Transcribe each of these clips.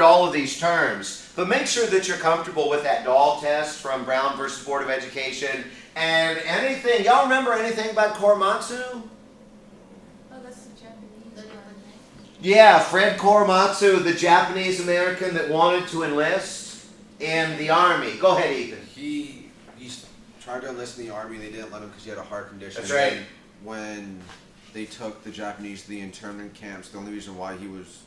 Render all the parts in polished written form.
all of these terms, but make sure that you're comfortable with that Dahl test from Brown versus Board of Education. And anything, y'all remember anything about Korematsu? Oh, that's the Japanese one. Yeah, Fred Korematsu, the Japanese American that wanted to enlist in the Army. Go ahead, Ethan. He tried to enlist in the Army. They didn't let him because he had a heart condition. That's right. And when they took the Japanese to the internment camps, the only reason why he was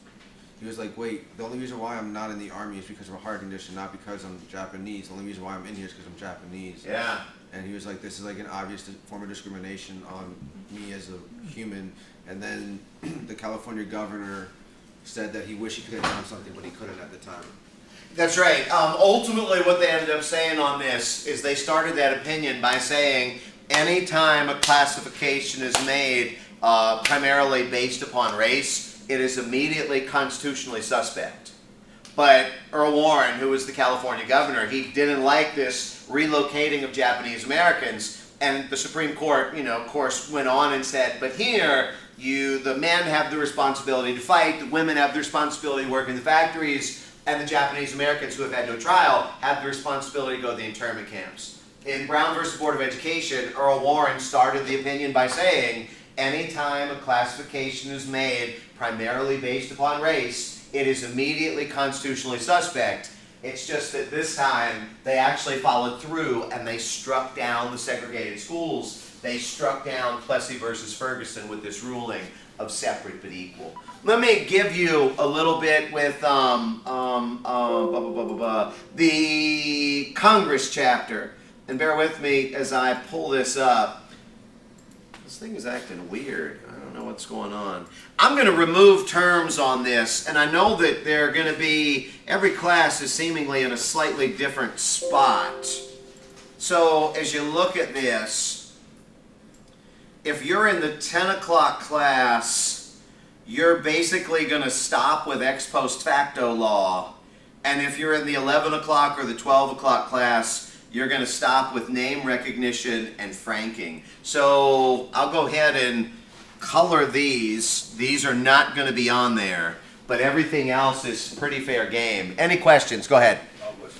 like, wait, the only reason why I'm not in the Army is because of a heart condition, not because I'm Japanese. The only reason why I'm in here is because I'm Japanese. Yeah. And he was like, this is like an obvious form of discrimination on me as a human. And then the California governor said that he wished he could have done something, but he couldn't at the time. That's right. Ultimately, what they ended up saying on this is they started that opinion by saying anytime a classification is made primarily based upon race, it is immediately constitutionally suspect. But Earl Warren, who was the California governor, he didn't like this relocating of Japanese Americans, and the Supreme Court, of course, went on and said, but here, the men have the responsibility to fight, the women have the responsibility to work in the factories, and the Japanese Americans who have had no trial have the responsibility to go to the internment camps. In Brown versus Board of Education, Earl Warren started the opinion by saying, anytime a classification is made primarily based upon race, it is immediately constitutionally suspect. It's just that this time they actually followed through and they struck down the segregated schools. They struck down Plessy versus Ferguson with this ruling of separate but equal. Let me give you a little bit with the Congress chapter. And bear with me as I pull this up. This thing is acting weird. I don't know what's going on. I'm going to remove terms on this, and I know that they're going to be, every class is seemingly in a slightly different spot. So as you look at this, if you're in the 10 o'clock class, you're basically going to stop with ex post facto law. And if you're in the 11 o'clock or the 12 o'clock class, you're going to stop with name recognition and franking. So I'll go ahead and color these. These are not going to be on there, but everything else is pretty fair game. Any questions? Go ahead. What's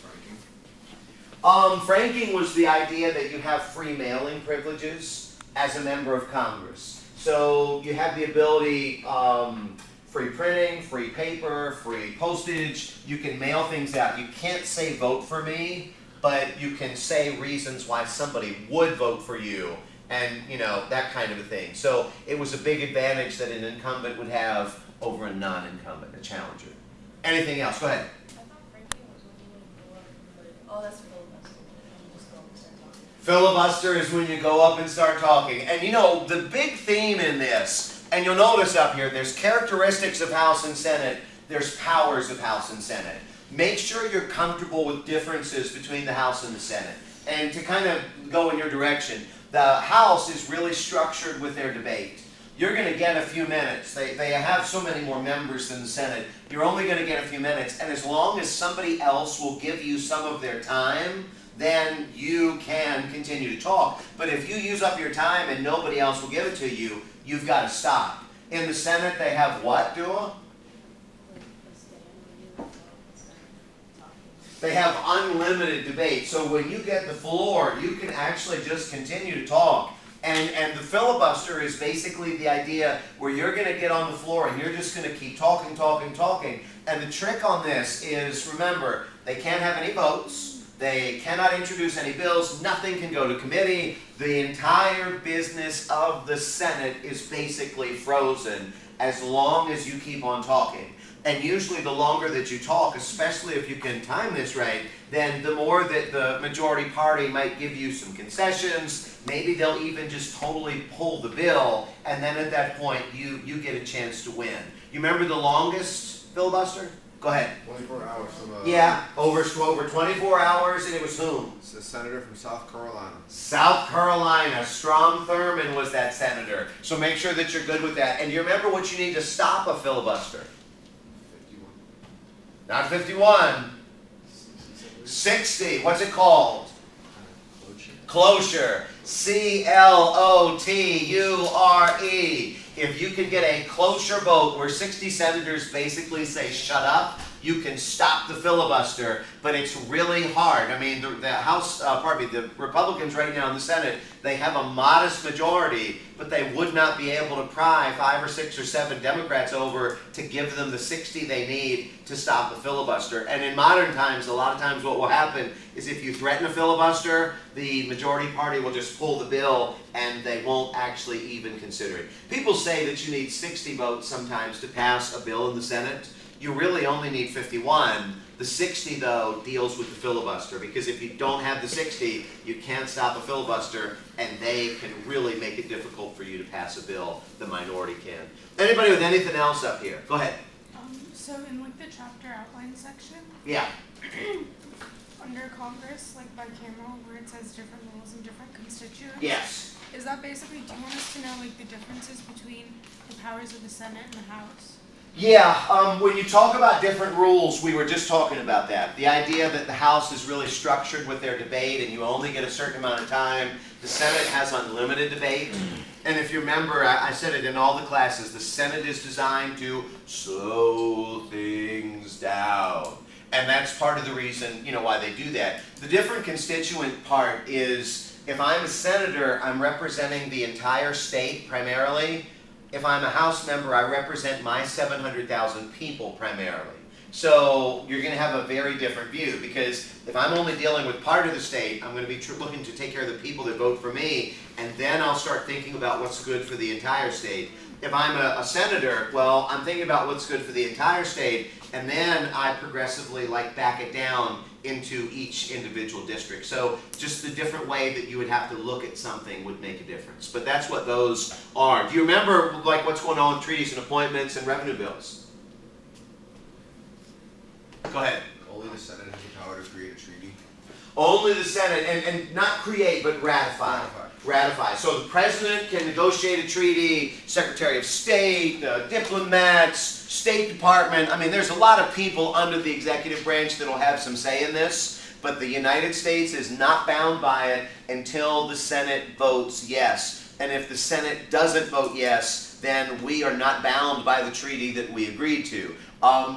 franking? Franking was the idea that you have free mailing privileges as a member of Congress. So you have the ability, free printing, free paper, free postage. You can mail things out. You can't say vote for me, but you can say reasons why somebody would vote for you, and that kind of a thing. So it was a big advantage that an incumbent would have over a non-incumbent, a challenger. Anything else? Go ahead. I thought franking was when you wouldn't go up and oh, that's filibuster. Just go up and start talking. Filibuster is when you go up and start talking. And the big theme in this, and you'll notice up here, there's characteristics of House and Senate, there's powers of House and Senate. Make sure you're comfortable with differences between the House and the Senate. And to kind of go in your direction, the House is really structured with their debate. You're going to get a few minutes. They have so many more members than the Senate. You're only going to get a few minutes. And as long as somebody else will give you some of their time, then you can continue to talk. But if you use up your time and nobody else will give it to you, you've got to stop. In the Senate, they have what, Dua? They have unlimited debate. So when you get the floor, you can actually just continue to talk. And the filibuster is basically the idea where you're going to get on the floor and you're just going to keep talking. And the trick on this is, remember, they can't have any votes. They cannot introduce any bills. Nothing can go to committee. The entire business of the Senate is basically frozen as long as you keep on talking. And usually the longer that you talk, especially if you can time this right, then the more that the majority party might give you some concessions. Maybe they'll even just totally pull the bill, and then at that point you get a chance to win. You remember the longest filibuster? Go ahead. 24 hours. Yeah, over 24 hours, and it was whom? It's a senator from South Carolina. South Carolina. Strom Thurmond was that senator. So make sure that you're good with that. And you remember what you need to stop a filibuster? 51. Not 51. 60. What's it called? Cloture. C-L-O-T-U-R-E. If you can get a cloture vote where 60 senators basically say shut up, you can stop the filibuster, but it's really hard. I mean, the House, the Republicans right now in the Senate, they have a modest majority, but they would not be able to pry 5 or 6 or 7 Democrats over to give them the 60 they need to stop the filibuster. And in modern times, a lot of times what will happen is if you threaten a filibuster, the majority party will just pull the bill and they won't actually even consider it. People say that you need 60 votes sometimes to pass a bill in the Senate. You really only need 51. The 60, though, deals with the filibuster, because if you don't have the 60, you can't stop a filibuster, and they can really make it difficult for you to pass a bill. The minority can. Anybody with anything else up here? Go ahead. So in like the chapter outline section, Yeah. under Congress, like bicameral, where it says different rules and different constituents. Yes. Is that basically, do you want us to know like the differences between the powers of the Senate and the House? Yeah, when you talk about different rules, we were just talking about that. The idea that the House is really structured with their debate and you only get a certain amount of time. The Senate has unlimited debate. And if you remember, I said it in all the classes, the Senate is designed to slow things down. And that's part of the reason, why they do that. The different constituent part is, if I'm a senator, I'm representing the entire state primarily. If I'm a House member, I represent my 700,000 people primarily. So you're going to have a very different view, because if I'm only dealing with part of the state, I'm going to be looking to take care of the people that vote for me, and then I'll start thinking about what's good for the entire state. If I'm a senator, well, I'm thinking about what's good for the entire state, and then I progressively back it down into each individual district. So just the different way that you would have to look at something would make a difference. But that's what those are. Do you remember what's going on with treaties and appointments and revenue bills? Go ahead. Only the Senate has the power to create a treaty. Only the Senate, and not create, but ratify. Ratify. So the President can negotiate a treaty, Secretary of State, diplomats, State Department. I mean, there's a lot of people under the executive branch that will have some say in this, but the United States is not bound by it until the Senate votes yes. And if the Senate doesn't vote yes, then we are not bound by the treaty that we agreed to.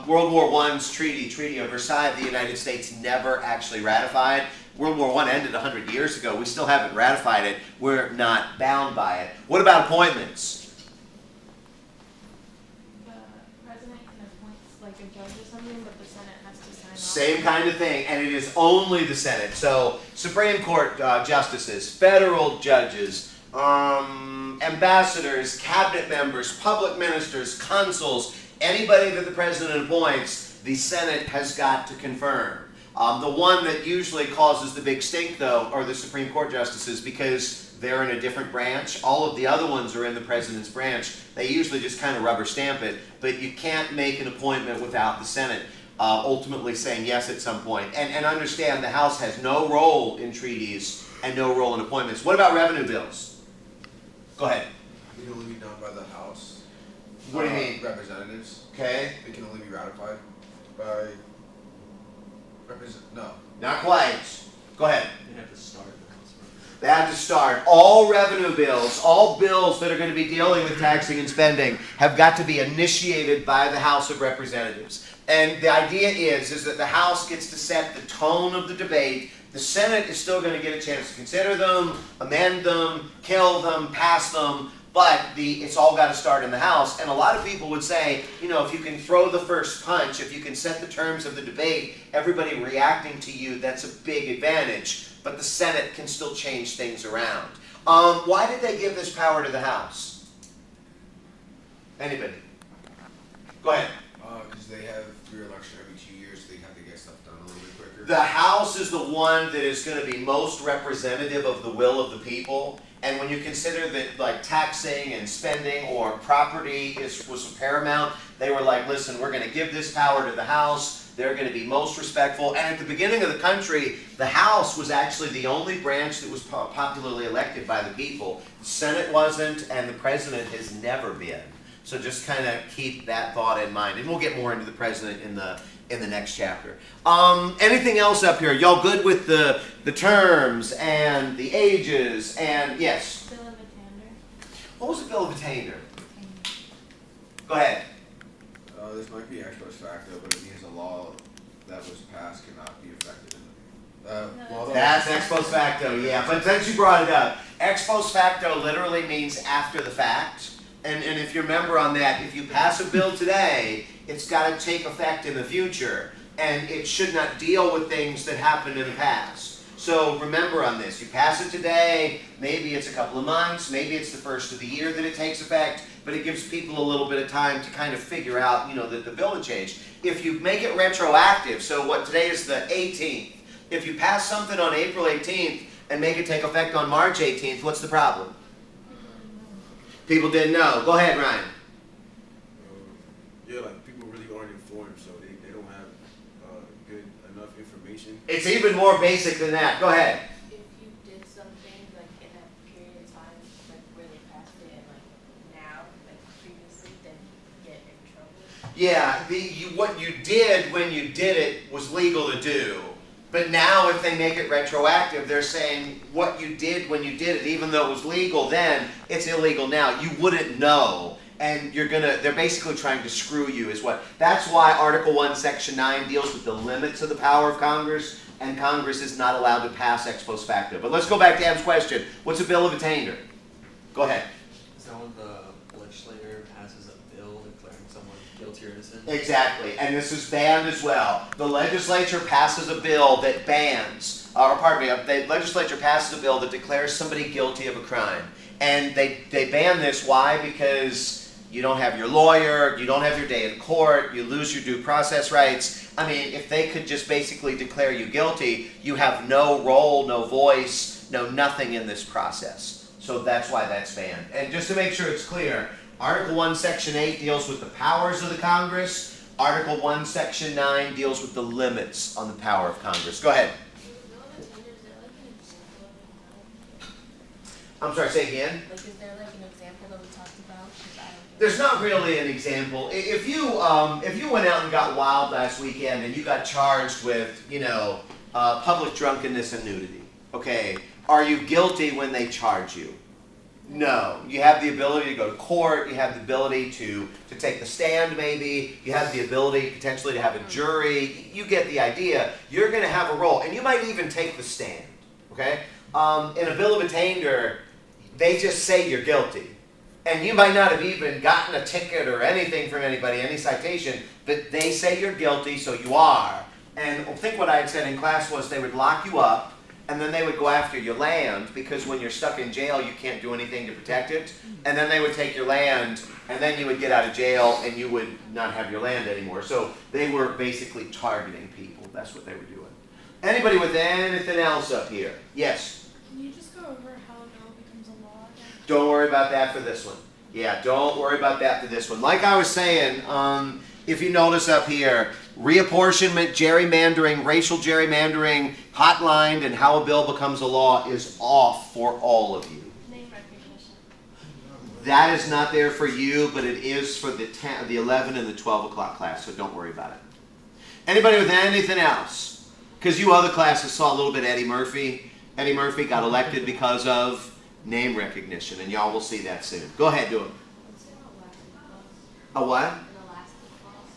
World War I's Treaty of Versailles, the United States never actually ratified. World War I ended 100 years ago. We still haven't ratified it. We're not bound by it. What about appointments? The president can appoint a judge or something, but the Senate has to sign off. Same kind of thing, and it is only the Senate. So Supreme Court justices, federal judges, ambassadors, cabinet members, public ministers, consuls, anybody that the president appoints, the Senate has got to confirm. The one that usually causes the big stink, though, are the Supreme Court justices, because they're in a different branch. All of the other ones are in the president's branch. They usually just kind of rubber stamp it, but you can't make an appointment without the Senate ultimately saying yes at some point. And understand, the House has no role in treaties and no role in appointments. What about revenue bills? Go ahead. It can only be done by the House. What do you mean? Representatives. Okay. It can only be ratified by no. Not quite. Go ahead. They have to start the House first. They have to start. All revenue bills, all bills that are going to be dealing with taxing and spending have got to be initiated by the House of Representatives. And the idea is that the House gets to set the tone of the debate. The Senate is still going to get a chance to consider them, amend them, kill them, pass them, but it's all got to start in the House. And a lot of people would say, if you can throw the first punch, if you can set the terms of the debate, everybody reacting to you, that's a big advantage. But the Senate can still change things around. Why did they give this power to the House? Anybody? Go ahead. Because they have re-election every 2 years, they have to get stuff done a little bit quicker. The House is the one that is going to be most representative of the will of the people. And when you consider that taxing and spending or property was paramount, they were like, listen, we're going to give this power to the House. They're going to be most respectful. And at the beginning of the country, the House was actually the only branch that was popularly elected by the people. The Senate wasn't, and the President has never been. So just kind of keep that thought in mind. And we'll get more into the President in the next chapter. Anything else up here? Y'all good with the terms and the ages and yes? Bill of Attainder. What was the Bill of Attainder? Go ahead. This might be ex post facto, but it means a law that was passed cannot be effective in the That's ex post facto, yeah. But since you brought it up, ex post facto literally means after the fact. And if you remember on that, if you pass a bill today, it's got to take effect in the future. And it should not deal with things that happened in the past. So remember on this, you pass it today, maybe it's a couple of months, maybe it's the first of the year that it takes effect, but it gives people a little bit of time to kind of figure out, that the bill had changed. If you make it retroactive, so what today is the 18th, if you pass something on April 18th and make it take effect on March 18th, what's the problem? People didn't know. Go ahead, Ryan. Yeah, like people really aren't informed, so they don't have good enough information. It's even more basic than that. Go ahead. If you did something like in that period of time, like where they passed it, and like now, like previously, then you get in trouble. Yeah, what you did when you did it was legal to do. But now if they make it retroactive, they're saying what you did when you did it, even though it was legal then, it's illegal now. You wouldn't know. And they're basically trying to screw you is what. That's why Article 1, Section 9 deals with the limits of the power of Congress, and Congress is not allowed to pass ex post facto. But let's go back to Ab's question. What's a bill of attainder? Go ahead. Is that when the legislator passes a bill declaring someone guilty or innocent? Exactly, and this is banned as well. The legislature passes a bill that bans, the legislature passes a bill that declares somebody guilty of a crime. And they ban this, why? Because you don't have your lawyer, you don't have your day in court, you lose your due process rights. I mean, if they could just basically declare you guilty, you have no role, no voice, no nothing in this process. So that's why that's banned. And just to make sure it's clear, Article 1, Section 8 deals with the powers of the Congress. Article 1, Section 9 deals with the limits on the power of Congress. Go ahead. I'm sorry, say again? Like, is there like an example that we talked about? 'Cause I don't There's not really an example. If you went out and got wild last weekend and you got charged with, public drunkenness and nudity, okay, are you guilty when they charge you? No. You have the ability to go to court. You have the ability to take the stand maybe. You have the ability potentially to have a jury. You get the idea. You're going to have a role. And you might even take the stand, okay? In a bill of attainder, they just say you're guilty. And you might not have even gotten a ticket or anything from anybody, any citation, but they say you're guilty, so you are. And I think what I had said in class was they would lock you up, and then they would go after your land, because when you're stuck in jail, you can't do anything to protect it. And then they would take your land, and then you would get out of jail, and you would not have your land anymore. So they were basically targeting people. That's what they were doing. Anybody with anything else up here? Yes? Can you just go over how a bill becomes a law again? Don't worry about that for this one. Yeah, don't worry about that for this one. Like I was saying, if you notice up here, reapportionment, gerrymandering, racial gerrymandering, hotlined, and how a bill becomes a law is off for all of you. name recognition. That is not there for you, but it is for the 11 and the 12 o'clock class, so don't worry about it. Anybody with anything else? Because you other classes saw a little bit of Eddie Murphy. Eddie Murphy got elected because of name recognition, and y'all will see that soon. Go ahead, do it. What's an elastic clause? A what? An elastic clause.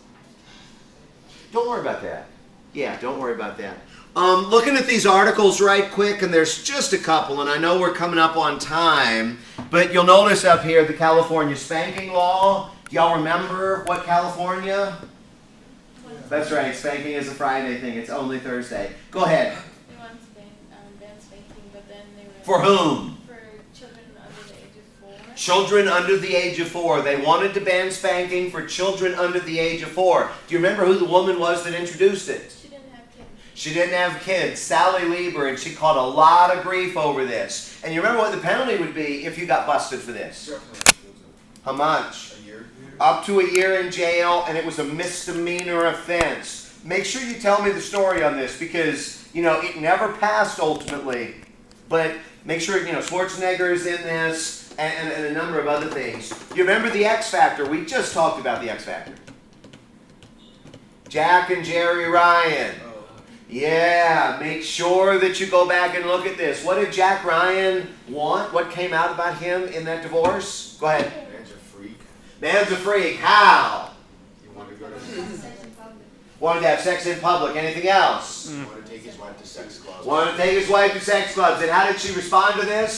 Don't worry about that. Yeah, don't worry about that. Looking at these articles right quick, and there's just a couple, and I know we're coming up on time, but you'll notice up here the California spanking law. Do y'all remember what California? That's right, spanking is a Friday thing. It's only Thursday. Go ahead. They wanted to ban spanking, but then they were For whom? for children under the age of 4. Children under the age of 4. They wanted to ban spanking for children under the age of 4. Do you remember who the woman was that introduced it? She didn't have kids. She didn't have kids. Sally Lieber, and she caught a lot of grief over this. And you remember what the penalty would be if you got busted for this? How much? A year? Up to a year in jail, and it was a misdemeanor offense. Make sure you tell me the story on this, because, it never passed ultimately. But make sure, Schwarzenegger is in this, and a number of other things. You remember the X Factor? We just talked about the X Factor. Jack and Jerry Ryan. Yeah, make sure that you go back and look at this. What did Jack Ryan want? What came out about him in that divorce? Go ahead. Man's a freak. Man's a freak. How? He wanted to go Wanted to have sex in public. Anything else? Want to take his wife to sex clubs. Wanted to take his wife to sex clubs. And how did she respond to this?